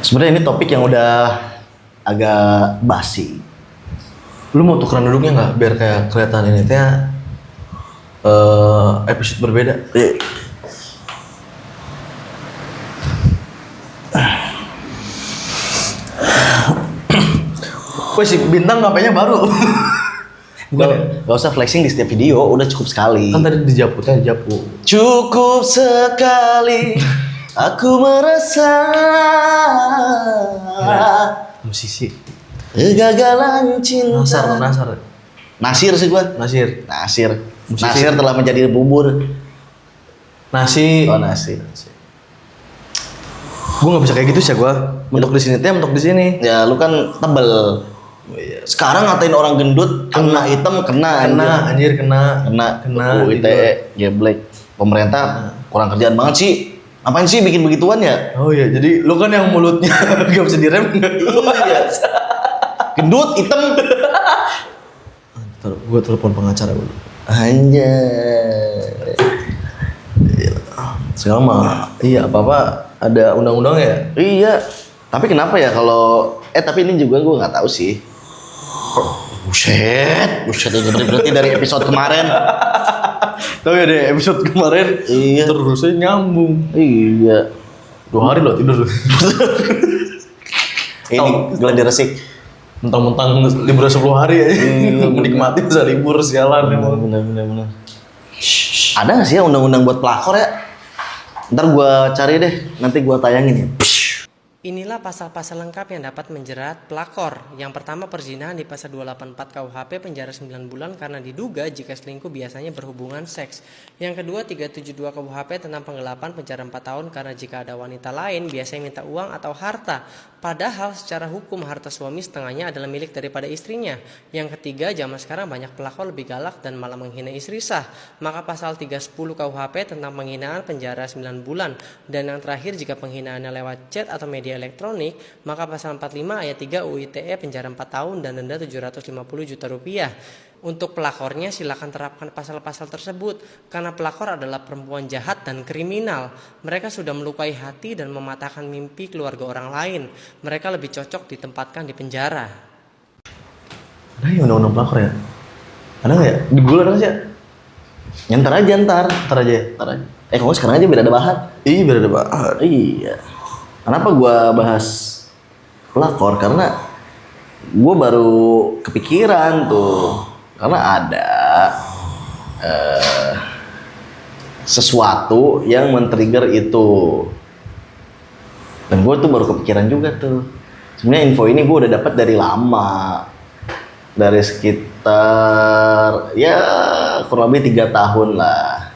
Sebenarnya ini topik yang udah agak basi. Lu mau tukeran duduknya nggak biar kayak kelihatan ini teh episode berbeda? Wih si bintang ngapainnya baru? Gak usah flexing di setiap video, udah cukup sekali. Kan tadi dijaputnya dijapu. Cukup sekali aku merasa Musisi. kegagalan cinta. Nasir Nasir sih gua. Nasir. Musisi. Nasir telah menjadi bubur. Nasi. Oh nasi. Gue nggak bisa kayak gitu sih gua. Mentok di sini teh, mentok di sini. Ya lu kan tebel. Sekarang ngatain orang gendut kena hitam kena Anjir kena UITE geblek. Pemerintah kurang kerjaan banget sih. Ngapain sih bikin begituan ya? Oh iya, jadi lu kan yang mulutnya gak bisa direm. Iya. Gendut hitam. Gue telepon pengacara dulu. Anjay. Sekarang mah iya apa ada undang-undang ya? Iya. Tapi kenapa ya kalau tapi ini juga gue nggak tahu sih. Buset berarti dari episode kemarin. Tahu ya deh episode kemarin. Iya. Terusnya nyambung. Iya. 2 hari loh tidur. Ini geladi resik. Mentang-mentang libur 10 hari aja. Menikmati bisa libur sialan emang. Bener. Ada nggak sih ya undang-undang buat pelakor ya? Ntar gue cari deh. Nanti gue tayangin ya. Inilah pasal-pasal lengkap yang dapat menjerat pelakor. Yang pertama perzinahan di pasal 284 KUHP penjara 9 bulan karena diduga jika selingkuh biasanya berhubungan seks. Yang kedua 372 KUHP tentang penggelapan penjara 4 tahun karena jika ada wanita lain biasanya minta uang atau harta. Padahal secara hukum harta suami setengahnya adalah milik daripada istrinya. Yang ketiga zaman sekarang banyak pelakor lebih galak dan malah menghina istri sah. Maka pasal 310 KUHP tentang penghinaan penjara 9 bulan. Dan yang terakhir jika penghinaannya lewat chat atau media elektronik, maka pasal 45 ayat 3 UITE penjara 4 tahun dan denda 750 juta rupiah. Untuk pelakornya silakan terapkan pasal-pasal tersebut karena pelakor adalah perempuan jahat dan kriminal. Mereka sudah melukai hati dan mematahkan mimpi keluarga orang lain. Mereka lebih cocok ditempatkan di penjara. Ada ya undang-undang pelakor ya? Ada nggak ya? Di bulan apa sih ya? Ntar aja. Ntar aja. Kalau sekarang aja biar ada bahan. Iya biar ada bahan. Iya. Kenapa gue bahas pelakor? Karena gue baru kepikiran tuh. Karena ada sesuatu yang men-trigger itu. Dan gue tuh baru kepikiran juga tuh. Sebenarnya info ini gue udah dapat dari lama. Dari sekitar ya kurang lebih 3 tahun lah.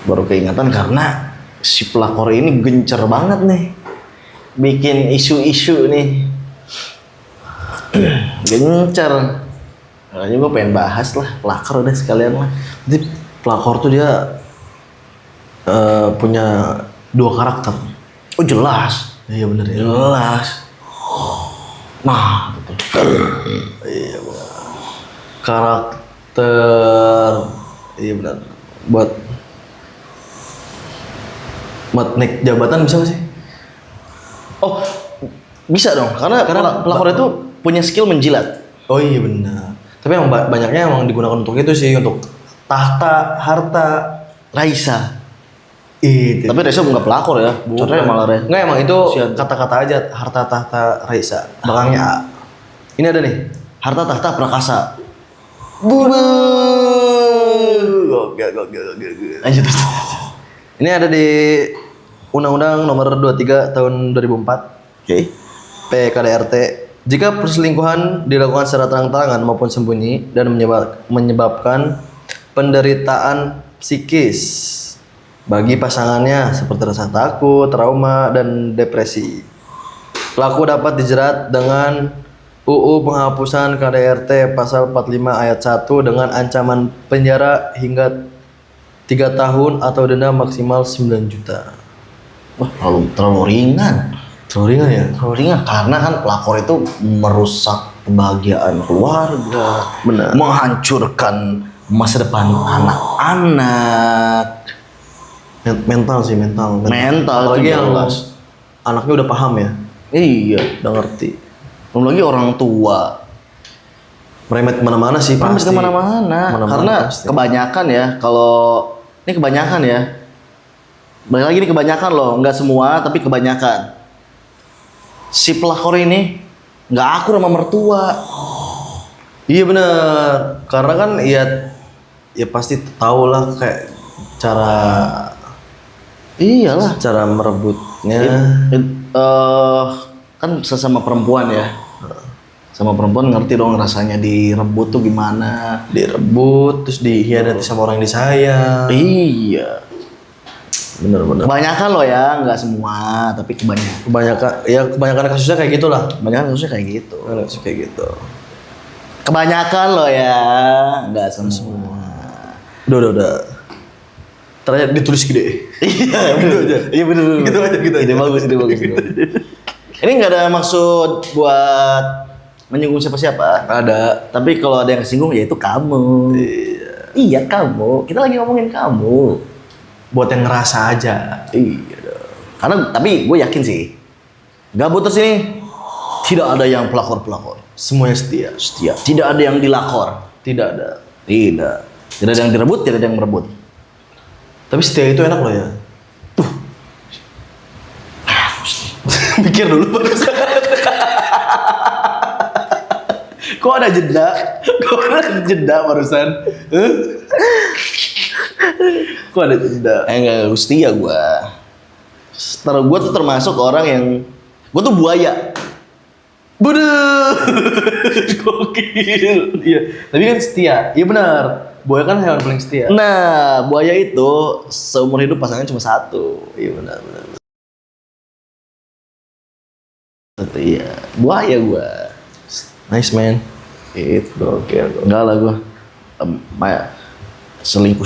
Baru keingatan karena si pelakor ini gencer banget nih. Bikin isu-isu nih. Gencer. Makanya gue pengen bahas lah pelakor udah sekalian lah. Jadi pelakor tuh dia punya 2 karakter. Oh jelas. Iya bener ya. Jelas. Nah, betul. Iya bener. Karakter. Iya benar. Buat naik jabatan bisa gak sih? Oh, bisa dong. Karena pelakor itu punya skill menjilat. Oh iya benar. Tapi yang banyaknya emang digunakan untuk itu sih, untuk tahta, harta. Raisa. Itu. Tapi Raisa bukan pelakor ya. Contohnya malah Raisa. Enggak emang itu kata-kata aja, harta tahta Raisa. Belakangnya A. Ini ada nih. Harta tahta prakasa. Gokil. Lanjut. Ini ada di Undang-Undang Nomor 23 Tahun 2004. Oke. PKDRT. Jika perselingkuhan dilakukan secara terang-terangan maupun sembunyi dan menyebabkan penderitaan psikis bagi pasangannya seperti rasa takut, trauma, dan depresi, pelaku dapat dijerat dengan UU Penghapusan KDRT pasal 45 ayat 1 dengan ancaman penjara hingga 3 tahun atau denda maksimal 9 juta. Wah, terlalu ringan. Terlalu ringan ya? Terlalu ringan karena kan pelakor itu merusak kebahagiaan keluarga, benar, menghancurkan masa depan anak-anak. Mental sih, mental. Apalagi anaknya udah paham ya, Iya. udah ngerti. Belum lagi orang tua. Meremet kemana-mana sih Kan pasti. kemana-mana. Kemana-mana Karena pasti. kebanyakan ya, kalau ini kebanyakan ya. Balik lagi ini kebanyakan loh, nggak semua tapi kebanyakan. Si pelakor ini nggak akur sama mertua. Iya benar, karena kan ya pasti tahu lah kayak cara Iyalah. cara merebutnya. Kan sesama perempuan ya. Sama perempuan ngerti dong rasanya direbut tuh gimana. Direbut terus dihianati sama orang yang disayang. Iya. Bener-bener. Kebanyakan loh ya, nggak semua tapi Kebanyakan kasusnya kayak gitulah. kebanyakan kasusnya kayak gitu. Kasusnya kayak gitu. Kebanyakan loh ya, nggak semua. Udah. Ternyata ditulis gede. Iya, Gitu aja. Iya bener. Gitu aja. Ide bagus. Ini nggak ada maksud buat menyinggung siapa-siapa. Ada. Tapi kalau ada yang kesinggung ya itu kamu. Iya kamu. Kita lagi ngomongin kamu. Buat yang ngerasa aja. Iya dong. Karena tapi gue yakin sih, Gabuters ini tidak ada yang pelakor-pelakor. Semuanya setia. Setia. Tidak ada yang dilakor. Tidak ada. Tidak. Tidak ada yang direbut, tidak ada yang merebut. Tapi setia itu enak loh ya. Pikir dulu baru. Kok ada jeda? Kok ada jeda barusan? Kok ada jeda? Enggak, gue setia gue. Gue tuh termasuk orang yang gue tuh buaya. Bener. Gokil. Iya. Tapi kan setia. Iya benar. Buaya kan hewan paling setia. Nah, buaya itu seumur hidup pasangan cuma satu. Iya benar. Satu, iya. Buaya gue. Nice man. Itu oke. Enggak lah gue. Selingkuh.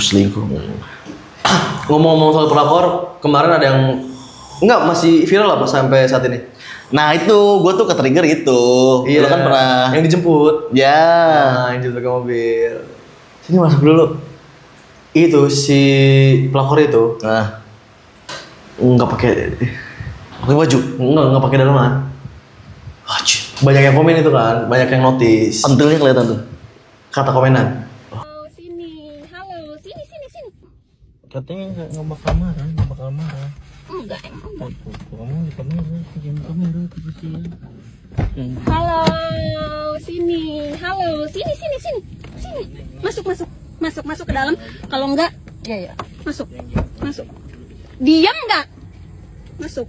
Ngomong-ngomong soal pelakor, kemarin ada yang masih viral lah pas sampai saat ini. Nah itu, gue tuh ke-trigger itu. Lu kan pernah. Yang dijemput. Ya. Nah, yang dijemput ke mobil. Sini masuk dulu. Itu si pelakor itu Nah, nggak pakai baju. nggak pakai dalaman. Anjir. Banyak yang komen itu kan, banyak yang notice. Pentilnya kelihatan tuh. Kata komenan. Sini, halo, sini. Katanya nggak bakal marah. Enggak, emang enggak. Kamu di kamera terus ya. Halo, sini, halo, sini. Masuk ke dalam. Kalau enggak, ya, masuk. Diam enggak? Masuk.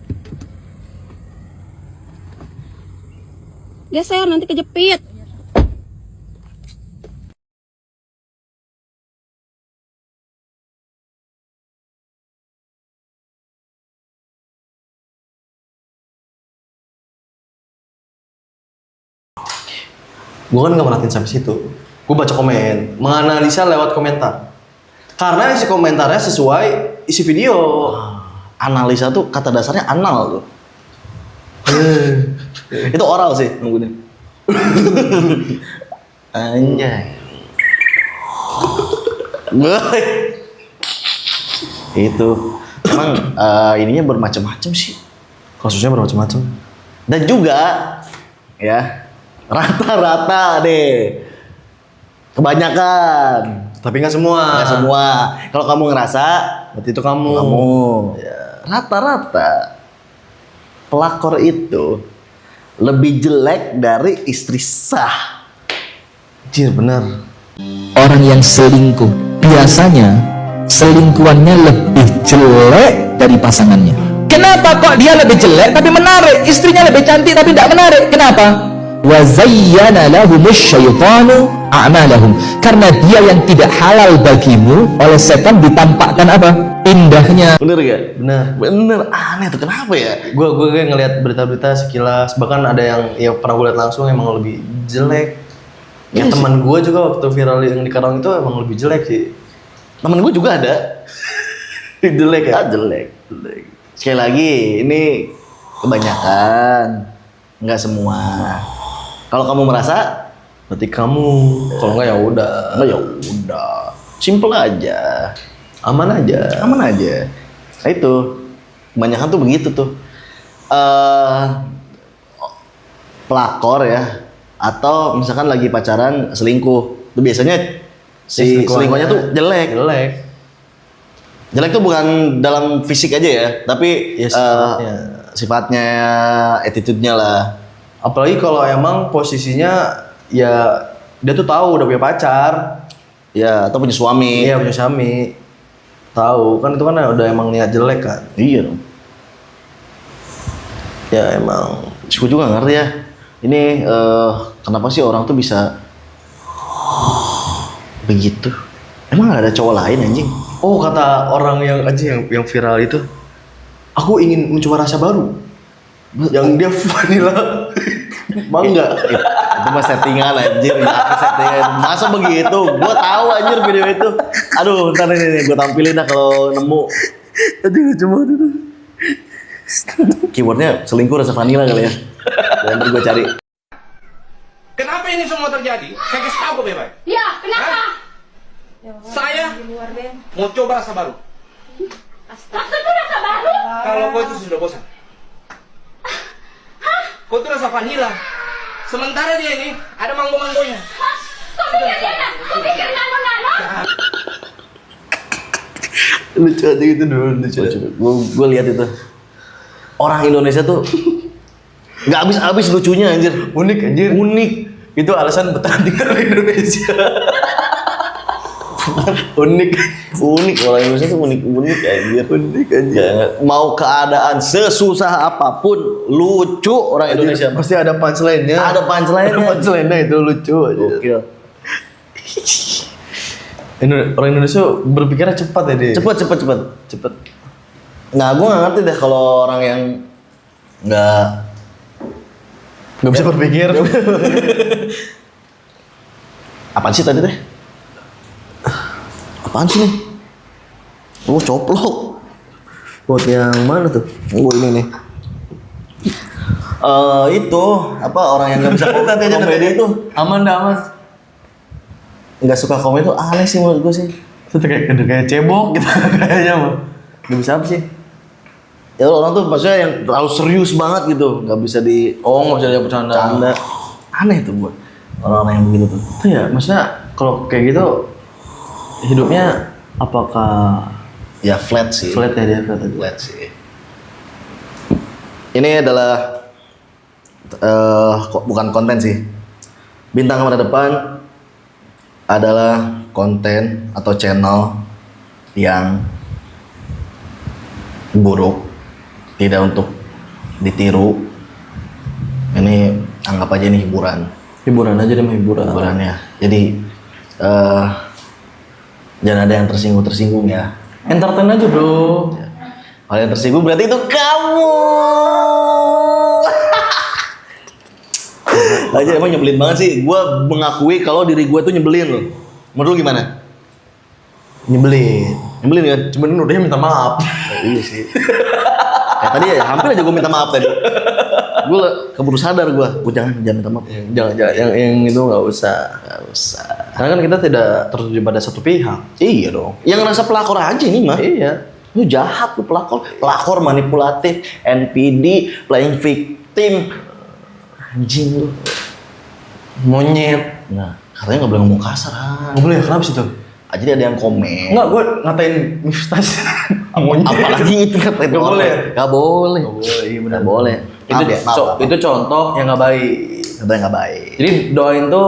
Geser, nanti kejepit. Gue kan nggak merhatiin sampai situ. Gue baca komen, menganalisa lewat komentar. Karena isi komentarnya sesuai isi video. Analisa tuh kata dasarnya anal tuh. Itu oral sih nungguin. Anjay. Itu emang ininya bermacam-macam sih. Kasusnya bermacam-macam. Dan juga ya rata-rata deh. Kebanyakan. Tapi nggak semua. Nggak semua. Kalau kamu ngerasa Berarti itu kamu. Rata-rata pelakor itu lebih jelek dari istri sah. Anjir bener. Orang yang selingkuh biasanya selingkuhannya lebih jelek dari pasangannya. Kenapa kok dia lebih jelek tapi menarik? Istrinya lebih cantik tapi tidak menarik. Kenapa? Wa zayyana lahumus syaitanu a'malahum. Karena dia yang tidak halal bagimu oleh setan ditampakkan apa? Indahnya. Bener gak? Bener. Bener. Aneh tuh kenapa ya? Gue kayak ngeliat berita-berita sekilas. Bahkan ada yang ya pernah gue liat langsung emang lebih jelek. Ya Iya teman gue juga waktu viral yang di Karawang itu emang lebih jelek sih. Temen gue juga ada. Jelek ya? Jelek. Sekali lagi ini kebanyakan, nggak semua. Kalau kamu merasa, Berarti kamu. Kalau nggak ya udah. ya udah, simple aja, Aman aja. aman aja. Nah itu, kebanyakan tuh begitu tuh. eh pelakor ya, atau misalkan lagi pacaran selingkuh, itu biasanya si selingkuhannya tuh jelek. Jelek tuh bukan dalam fisik aja ya, tapi Ya, sifatnya, attitude-nya lah. Apalagi kalau emang posisinya ya dia tuh tahu udah punya pacar, Ya, atau punya suami. iya punya suami, tahu kan itu kan udah emang niat jelek kan. Iya dong. Ya emang Gue juga ngerti ya. Ini kenapa sih orang tuh bisa begitu? Emang gak ada cowok lain anjing? oh kata orang yang aja yang viral itu, aku ingin mencoba rasa baru yang dia vanilla mangga. Itu mah settingan anjir, itu settingan. Masa begitu? Gua tahu anjir video itu. Aduh, ntar nih gua tampilin dah kalau nemu. Aduh cuma itu. Keywordnya selingkuh rasa vanilla kali ya. Nanti gua cari. Kenapa ini semua terjadi? Saya kasih tahu ke Bebek. Ya, kenapa? Saya mau coba rasa baru. Maksudnya rasa baru? Kalau kau itu sudah bosan. Kau itu rasa vanilla. Sementara dia ini ada manggo-manggonya. Kau pikir nano-nano? Lucu aja gitu dulu, lucu. Gua lihat itu. Orang Indonesia tuh nggak habis-habis lucunya anjir. Unik anjir. Unik. Itu alasan betah tinggal di Indonesia. Unik. Unik orang Indonesia tuh unik anjir. Unik anjir. Ya, mau keadaan sesusah apapun lucu orang Indonesia. Pasti ada punchline-nya. Ada punchline-nya. Ada punchline-nya itu lucu aja. Gokil. Orang Indonesia berpikirnya cepat ya dia. Cepet. Nah, gue nggak ngerti deh kalau orang yang nggak Bisa berpikir. apaan sih tadi teh? Apaan sih nih? Oh, coplok. Buat yang mana tuh? Oh, ini nih. Itu apa orang yang nggak bisa komedi itu Aman dah aman. nggak suka komedi itu aneh sih menurut gue sih. Itu kayak cebok gitu kayaknya mah. Gak bisa apa sih? Ya orang tuh maksudnya yang terlalu serius banget gitu, nggak bisa di Nggak bisa dia bercanda. canda. Aneh tuh buat orang-orang yang begitu tuh. Itu ya, maksudnya kalau kayak gitu hidupnya apakah Ya flat sih. flat ya dia flat aja? Flat sih. Ini adalah bukan konten sih. Bintang Kamera Depan adalah konten atau channel yang buruk, tidak untuk ditiru. Ini anggap aja ini hiburan. Hiburan aja deh mah hiburan. Hiburannya. Jadi jangan ada yang tersinggung ya. Entertain aja bro. Kalau yang tersinggung berarti itu kamu. Aja emang nyebelin banget sih. Gua mengakui kalau diri gua tuh nyebelin loh. Menurut lu gimana? Nyebelin. Nyebelin kan? Cuman udah minta maaf. Iya sih. Tadi ya hampir aja gua minta maaf tadi. Gua keburu sadar gua jangan minta maaf. Jangan yang itu nggak usah. Gak usah. Karena kan kita tidak tertuju pada satu pihak. Iya dong. Yang ngerasa pelakor aja ini mah. Iya. Lu jahat lu pelakor manipulatif, NPD, playing victim. Anjing lu. Monyet. Nah, katanya nggak boleh ngomong kasar. Nggak boleh, kenapa sih tuh? Jadi ada yang komen. Enggak, gue ngatain Miftah. Monyet. Apalagi itu katain Nggak orang. boleh. Nggak boleh. Nggak boleh, iya benar. Nggak boleh. Itu, Maaf ya, maaf. itu contoh yang nggak baik. Kata yang nggak baik. Jadi doain tuh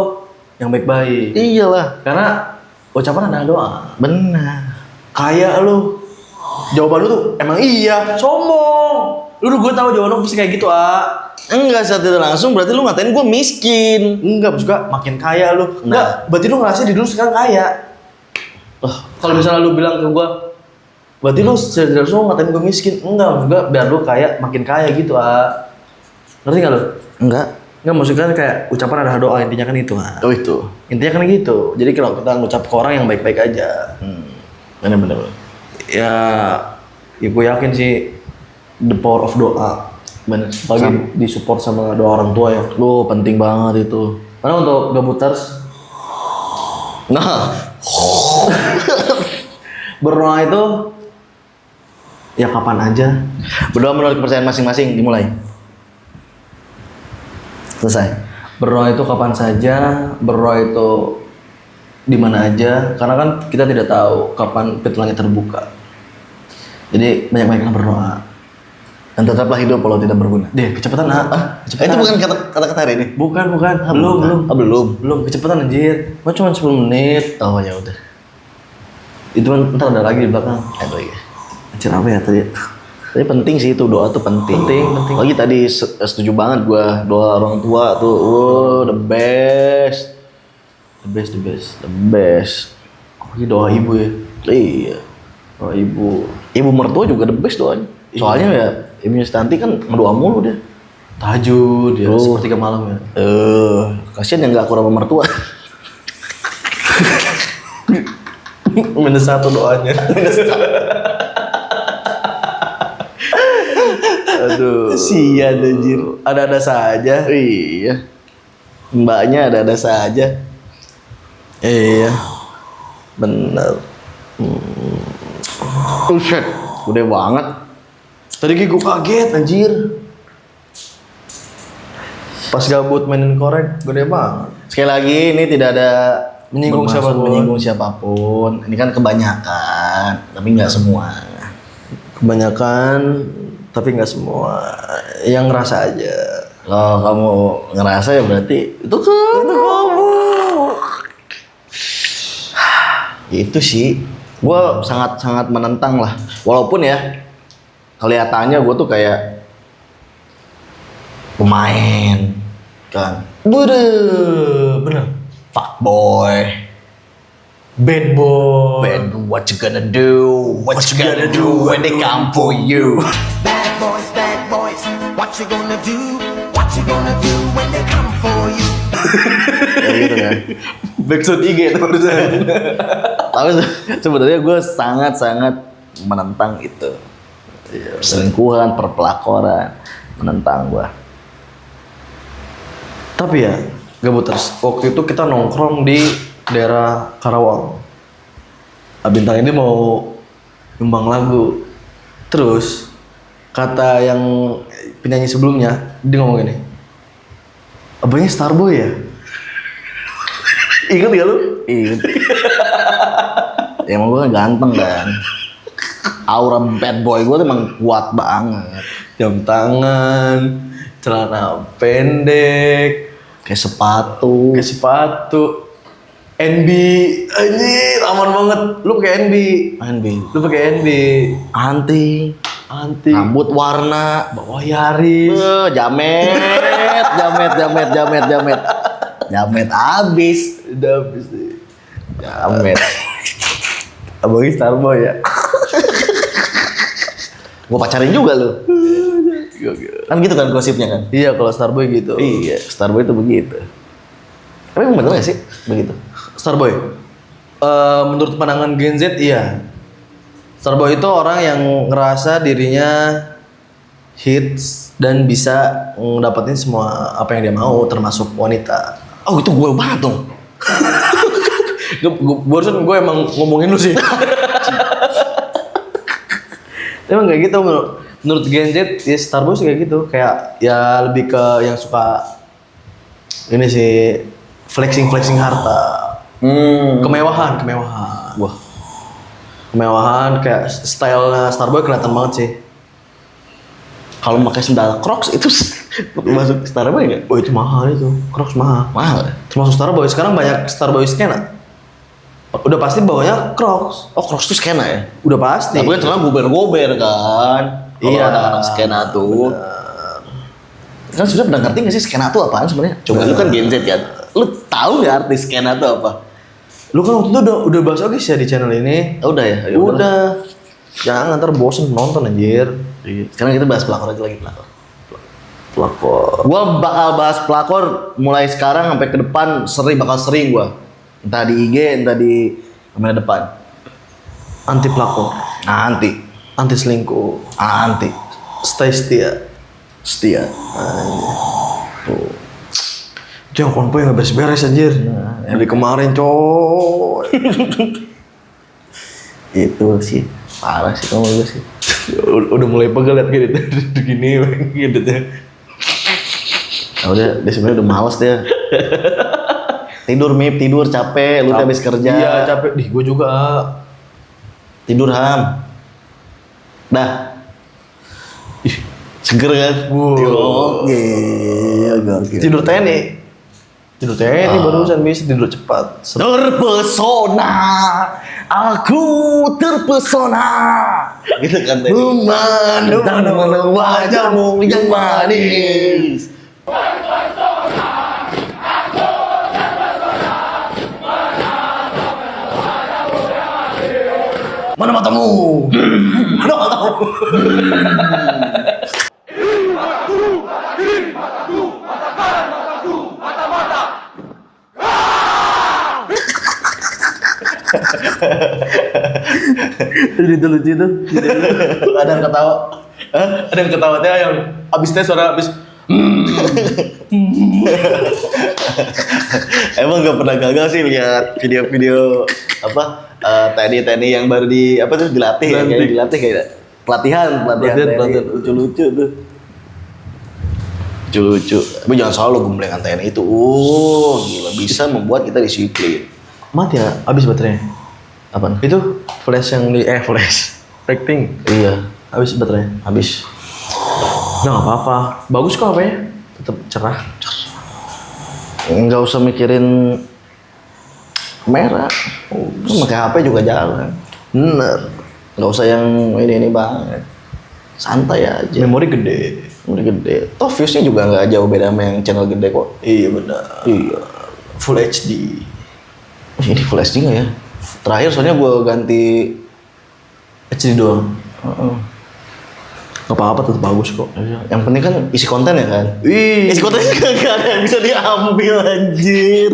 yang baik-baik. Iyalah. Karena ucapan adalah doa. Benar. Kayak lu. Jawaban lu tuh emang iya. Sombong. Lu gue tahu jawaban lu pasti kayak gitu, Enggak, saat tidak langsung berarti lu ngatain gue miskin. Enggak, juga makin kaya lu. Nah. Enggak, berarti lu ngerasa di dulu sekarang kaya. Kalau misalnya lu bilang ke gua, berarti lu secara langsung ngatain gua miskin. Enggak, juga biar lu kaya, makin kaya gitu, Ngerti nggak lu? Enggak. Enggak, maksudnya kan kayak ucapan adalah doa, intinya kan itu, Oh itu. Intinya kan gitu. Jadi kalau kita ngucap ke orang yang baik-baik aja. Benar-benar. Ya gue yakin sih the power of doa. Benar. Apalagi disupport sama doa orang tua ya. Lu penting banget itu. Karena untuk gabuters Nah, berdoa itu ya kapan aja. Berdoa menurut kepercayaan masing-masing, dimulai. Selesai. Berdoa itu kapan saja, berdoa itu di mana aja, karena kan kita tidak tahu kapan pintu langit terbuka. Jadi banyak-banyaklah berdoa. Dan tetaplah hidup walau tidak berguna. Deh, kecepatan Itu bukan kata-kata hari ini. Bukan. Belum, kecepatan anjir. Gua cuma 10 menit. Oh ya udah. Itu kan ntar ada lagi di belakang. Itu ya. Anjir apa ya tadi? Tapi penting sih itu, doa tuh penting. Penting. Lagi tadi setuju banget gua, doa orang tua tuh, the best. The best. Apalagi doa ibu ya. Iya. Doa ibu. Ibu mertua juga the best doanya. Soalnya ya ibunya Stanti kan ngedoa mulu dia. Tahajud ya, Oh. sepertiga malam ya. Kasian yang nggak akur sama mertua. Minus 1 doanya. Aduh. Kasian anjir. Ada-ada saja. Iya. Mbaknya ada saja. Iya. Bener. Buset, udah banget. Tadi gue kaget anjir. Pas gabut mainin korek, gede banget. Sekali lagi ini tidak ada Menyinggung bermaksud siapapun. menyinggung siapapun. Ini kan kebanyakan, tapi nggak semua. Kebanyakan, tapi nggak semua. Yang ngerasa aja. Kalau kamu ngerasa ya berarti itu kamu. Itu sih, gue sangat menentang lah. Walaupun ya kelihatannya gue tuh kayak pemain kan. Bener. Fuckboy. Bad boy. Man, what you gonna do? What you gonna do when they come for you? Bad boys, what you gonna do? What you gonna do when they come for you? Ya gitu kan. Backsound IG itu barusan. Tapi sebenarnya gue sangat menentang itu. Perselingkuhan, perpelakoran, menentang gue. Tapi ya, Gabuters, waktu itu kita nongkrong di daerah Karawang. Bintang ini mau nyumbang lagu. Terus kata yang penyanyi sebelumnya, dia ngomong gini, abangnya Starboy ya? Ingat gak lu? Ingat. Ya emang gue kan ganteng kan. Aura bad boy gue tuh emang kuat banget. Jam tangan, celana pendek, Kayak sepatu. kayak sepatu, NB, anjir aman banget. Lu pakai NB, NB. lu pakai NB, Anting. anti, Rambut warna. bawa Yaris. Jamet. Jamet abis. Udah habis nih. Jamet. Abangnya Starboy ya. Gue pacarin juga lu. Kan gitu kan gosipnya kan? Iya kalau Starboy gitu. Iya, Starboy itu begitu. Tapi emang bener gak sih begitu? Starboy. Menurut pandangan Gen Z iya. Starboy itu orang yang ngerasa dirinya hits dan bisa ngedapetin semua apa yang dia mau termasuk wanita. Oh itu gue banget dong. Barusan gue emang ngomongin lu sih. Emang kayak gitu menurut Gen Z ya Starboy sih kayak gitu. Kayak ya lebih ke yang suka ini sih flexing harta. Kemewahan. Wah, Kemewahan kayak stylenya Starboy kelihatan banget sih. kalau pakai sendal Crocs itu masuk Starboy nggak? Oh itu mahal itu, Crocs mahal. Mahal. Termasuk Starboy. Sekarang banyak Starboy skena. Udah pasti bawanya Crocs. Oh Crocs itu skena ya? Udah pasti. Tapi kan celana gober-gober kan? Kalau Iya. anak-anak skena tuh. Kan sudah pernah ngerti nggak sih skena tuh apaan sebenarnya? Coba lu kan Gen Z kan? Lu tahu nggak arti skena tuh apa? Lu kan waktu itu udah bahas lagi sih ya di channel ini. Oh, udah ya? Ya Udah. Jangan ntar bosen nonton anjir. Iya. Sekarang kita bahas pelakor aja lagi pelakor. Pelakor. Gua bakal bahas pelakor mulai sekarang sampai ke depan bakal sering gua. Entah di IG, entah di kamera depan. Anti pelakor. Anti. Anti selingkuh. Anti. Stay setia. Setia. Tuh. Itu yang konvoy nggak beres-beres anjir. Dari kemarin coy. Itu sih parah sih kalau gue sih. Udah mulai pegel liat gitu gini gitu ya. Nah, udah dia sebenarnya udah males dia. Tidur capek, lu habis kerja. Iya capek, gue juga. Tidur Ham. Dah. Ih, seger kan? Oke. Tidur TNI barusan bisa tidur cepat. Terpesona, aku terpesona. Gitu kan tadi. Memandang wajahmu yang manis. Mana matamu? Mana matamu? Itu lucu tuh. Ada yang ketawa. Ada yang ketawa teh yang abis tes suara abis. Emang gak pernah gagal sih lihat video-video apa TNI yang baru dilatih ya, kayak dilatih kayak pelatihan TNI lucu-lucu tuh. Lucu-lucu. Tapi jangan selalu gemblengan TNI itu. Gila bisa membuat kita disiplin. Mati ya, abis baterainya. Apaan? Itu flash yang di flash. Rating. Iya, Habis baterainya. habis. Nah, nggak apa-apa. Bagus kok HP-nya. Tetap cerah. Nggak usah mikirin merah. Pakai HP juga jalan. Bener. Nggak usah yang ini banget. Santai aja. Memori gede. Udah gede. Toh views-nya juga nggak jauh beda sama yang channel gede kok. Iya benar. Iya. Full HD. Ini full HD nggak ya? Terakhir soalnya gue ganti HD doang. Gak apa-apa, tetap bagus kok. yang penting kan isi konten ya kan? Isi konten juga gak ada yang bisa diambil anjir.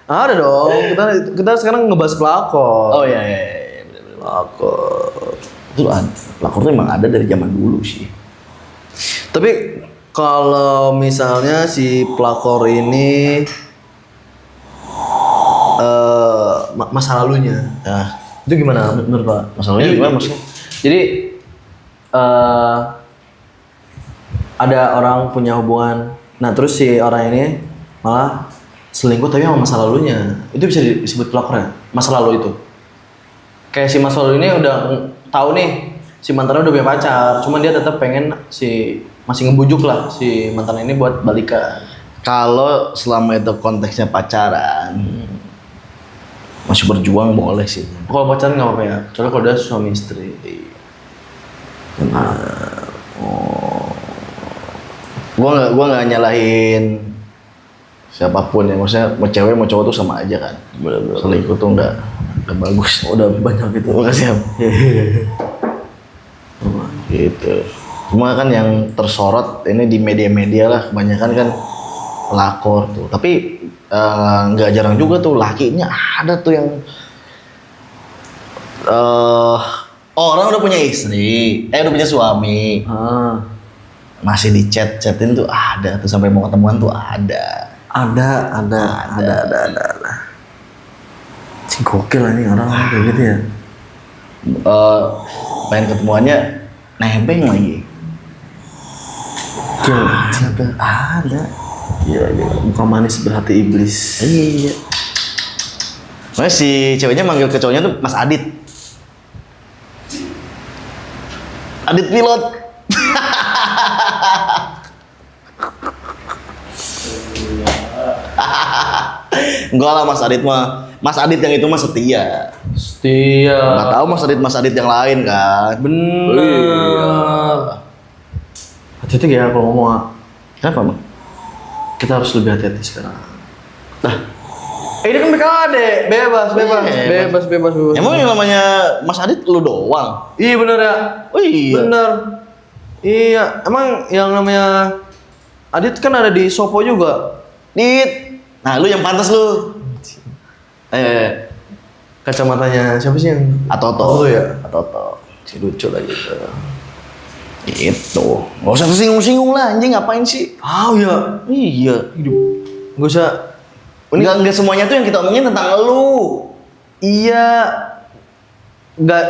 Ada dong. Kita sekarang ngebahas pelakor. Oh iya. Pelakor. Itu pelakor tuh emang ada dari zaman dulu sih. Tapi kalau misalnya si pelakor ini masa lalunya, Nah, itu gimana menurut Pak? masalahnya gimana maksudnya? Jadi ada orang punya hubungan, nah terus si orang ini malah selingkuh tapi sama masa lalunya, itu bisa disebut pelakor ya? Masa lalu itu? Kayak si masa lalu ini udah tahu nih si mantannya udah punya pacar, cuman dia tetap pengen masih ngebujuk lah si mantan ini buat balikan. Kalau selama itu konteksnya pacaran, masih berjuang boleh sih. Kalau pacaran nggak apa-apa ya, soalnya kalau udah suami istri. Gua nggak nyalahin siapapun ya, maksudnya mau cewek mau cowok tuh sama aja kan. Selingkuh tuh nggak bagus. Udah banyak gitu. Makasih ya. Gitu. Cuma kan yang tersorot ini di media-media lah, kebanyakan kan pelakor tuh. Tapi nggak jarang juga tuh lakinya ada tuh yang orang udah punya istri, udah punya suami, masih di chatin tuh ada tuh sampai mau ketemuan tuh ada. Cing gokil ini orang kayak gitu ya. Pengen ketemuannya nebeng lagi. Gokil. Ada. Iya. Muka manis berhati iblis. Iya. Makanya si ceweknya manggil ke cowoknya tuh Mas Adit. Adit pilot. Enggak lah Mas Adit mah. Mas Adit yang itu mah setia. Nggak tahu Mas Adit yang lain kan. Bener. Hati-hati ya kalau ngomong. Kenapa Bang? Kita harus lebih hati-hati sekarang. Nah, Ini kan BKD, bebas. emang yang namanya Mas Adit lu doang? Iya bener ya. Oh iya. Bener. Iya, emang yang namanya Adit kan ada di Sopo juga. Dit. Nah, lu yang pantas lu. Kacamatanya siapa sih yang Atoto. Oh ya. Atoto. Si lucu lagi gitu. Gitu. Gak usah tersinggung-singgung lah, anjing ngapain sih? Oh ya. Iya. Gak usah. Enggak semuanya tuh yang kita omongin tentang lu. Iya. Nggak.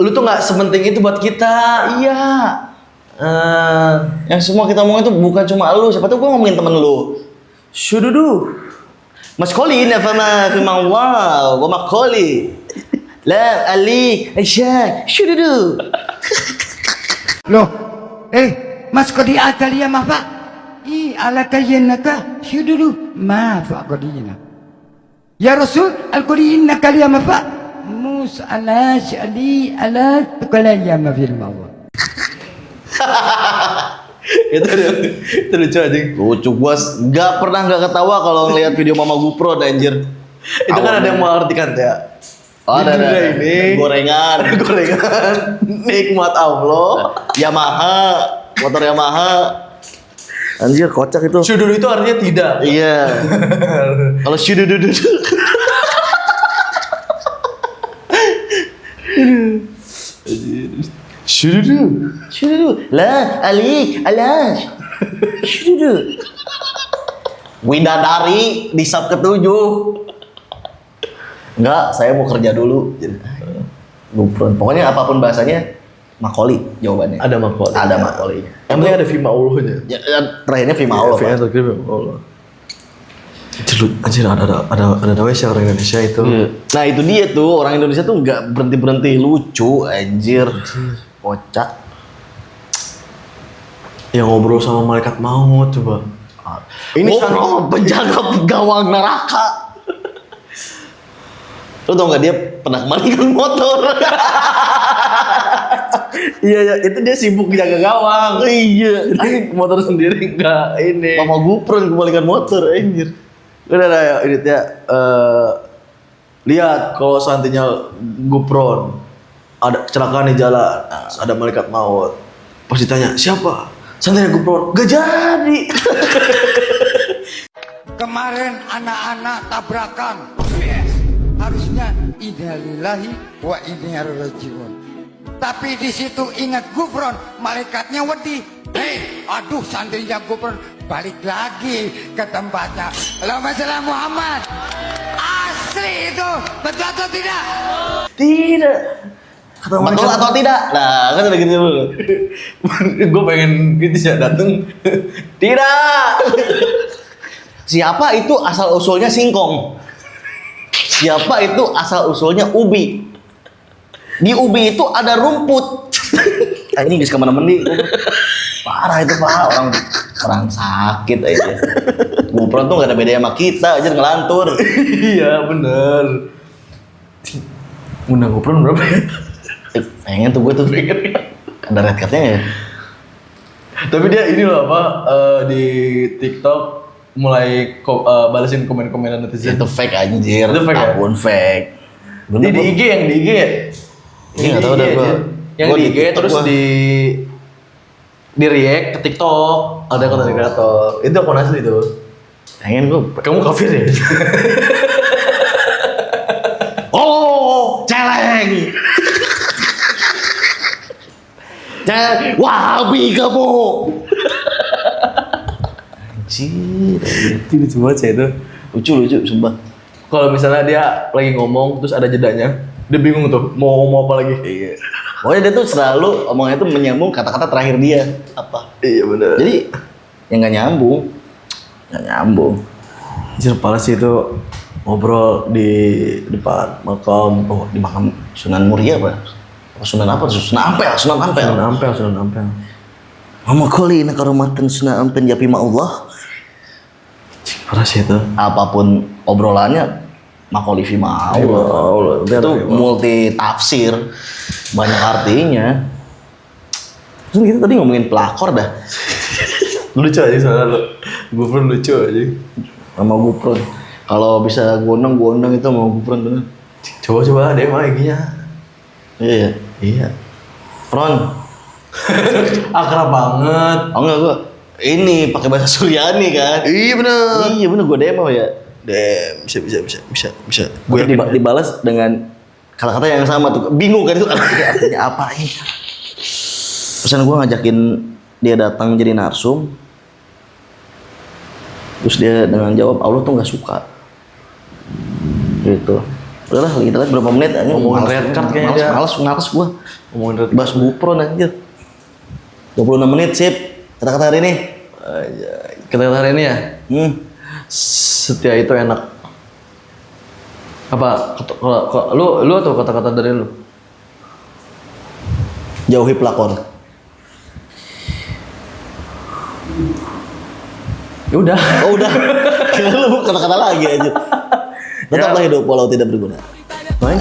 lu tuh nggak sepenting itu buat kita. Iya. Yang semua kita omongin itu bukan cuma lu, siapa tuh gue ngomongin temen lu. Syududu. Mas Koli nafama fima Allah wa makoli. La Ali Aisyah syududu. Loh, mas kodi atalia mafa? Ala kayyinaka syududu mafa kodina. Ya Rasul, al-kodina kalia mafa? Mus ala syali ala tukalaya mafil mawa. itu lucu aja. Lucu, gua nggak pernah nggak ketawa kalau ngelihat video Mama GoPro anjir. Itu kan ada yang mengartikan ya. Oh, ada ini gorengan. Nikmat Allah. Yamaha, motor Yamaha. Anjir kocak itu. Syudur itu artinya tidak. Iya. Kalau syududu. Syududu. La Ali ala. Syududu. Widadari di sub ke-7. Enggak, saya mau kerja dulu. Gupron. Pokoknya apapun bahasanya makoli jawabannya. Ada makoli. Ada makoli. Yang penting ada Fima Allahnya. Ya, terakhirnya Fima Allah. Fima Allah. Anjir ada Indonesia orang Indonesia itu. Nah itu dia tuh, orang Indonesia tuh nggak berhenti lucu, anjir. Kocak. Yang ngobrol sama malaikat maut coba. Ini penjaga gawang neraka. Lo tau gak dia pernah kembalikan motor? Iya, itu dia sibuk jaga gawang. Iya. Motor sendiri enggak ini. Mama Gupron kembalikan motor, anjir. Udah ya, ini ya. Lihat kalau seandainya Gupron ada kecelakaan di jalan, ada malaikat maut. Pasti tanya, siapa? Seandainya Gupron, gak jadi. Kemarin anak-anak tabrakan. Harusnya innalillahi wa inna ilaihi rajiun. Tapi di situ ingat Gufron, malaikatnya wedi. Aduh santrinya Gufron balik lagi ke tempatnya. Allahumma shalli ala Muhammad. Asli itu, betul atau tidak? Tidak. Betul atau tidak? Nah, kan udah gitu dulu. Gue pengen gitu ya dateng. Tidak. Siapa itu asal usulnya singkong? Siapa itu asal usulnya ubi? Di ubi itu ada rumput. Ini guys kemana-mana nih. Parah itu pak, orang sakit aja. Gupron tuh gak ada bedanya sama kita aja ngelantur. Iya bener. Undang Gupron berapa ya? Pengen tuh gue tuh. Ada red cardnya ya? Tapi dia ini loh apa di TikTok mulai balesin komen-komenan netizen. Itu fake anjir. Itu fake ya? Akun fake. Ini di IG ya? Ini nggak tahu dah gue. Yang di IG terus di react ke TikTok ada konten kreator. Itu akun asli tuh. Pengen gue. Kamu kafir ya? Oh, celeng. Celeng. Wahabi kamu. Anjir. Itu lucu banget sih itu. Lucu sumpah. Kalau misalnya dia lagi ngomong terus ada jedanya, dia bingung tuh mau ngomong apa lagi. Iya. Pokoknya dia tuh selalu omongnya tuh menyambung kata-kata terakhir dia. Apa? Iya benar. Jadi yang nggak nyambung. Anjir parah sih itu ngobrol di depan makam, Di makam Sunan Muria apa? Sunan apa? Sunan Ampel. Sunan Ampel. Mama koli nak karomatan Sunan Ampel ya pima Allah. Parah sih itu. Apapun obrolannya makoli fima Allah. Itu multi tafsir, banyak artinya. Terus kita tadi ngomongin pelakor dah. Lucu aja soalnya lo. Gupron lucu aja. Sama Gupron. Kalau bisa gondong itu mau Gupron bener. Coba deh mah IG-nya. Iya. Pron. Akrab banget. Oh enggak gua. Ini pakai bahasa Suryani kan? Iya bener Gua demo ya. Bisa. Gue dibalas dengan kata-kata yang sama tuh. Bingung kan itu artinya apa ini? Pesan gue ngajakin dia datang jadi narsum. Terus dia dengan jawab Allah tuh nggak suka. Gitu. Udahlah, kita lihat berapa menit aja. Ngomongin red card kayaknya dia. Males gua. Ngomongin red Bahas GoPro anjir. 26 menit sip. Kata-kata hari ini. Kita hari ini ya. Setia itu enak. Apa? Kalau lu atau kata-kata dari lu? Jauhi pelakor. Ya udah. Oh udah. Kira lu kata-kata lagi aja. Tetaplah hidup walau tidak berguna. Bye.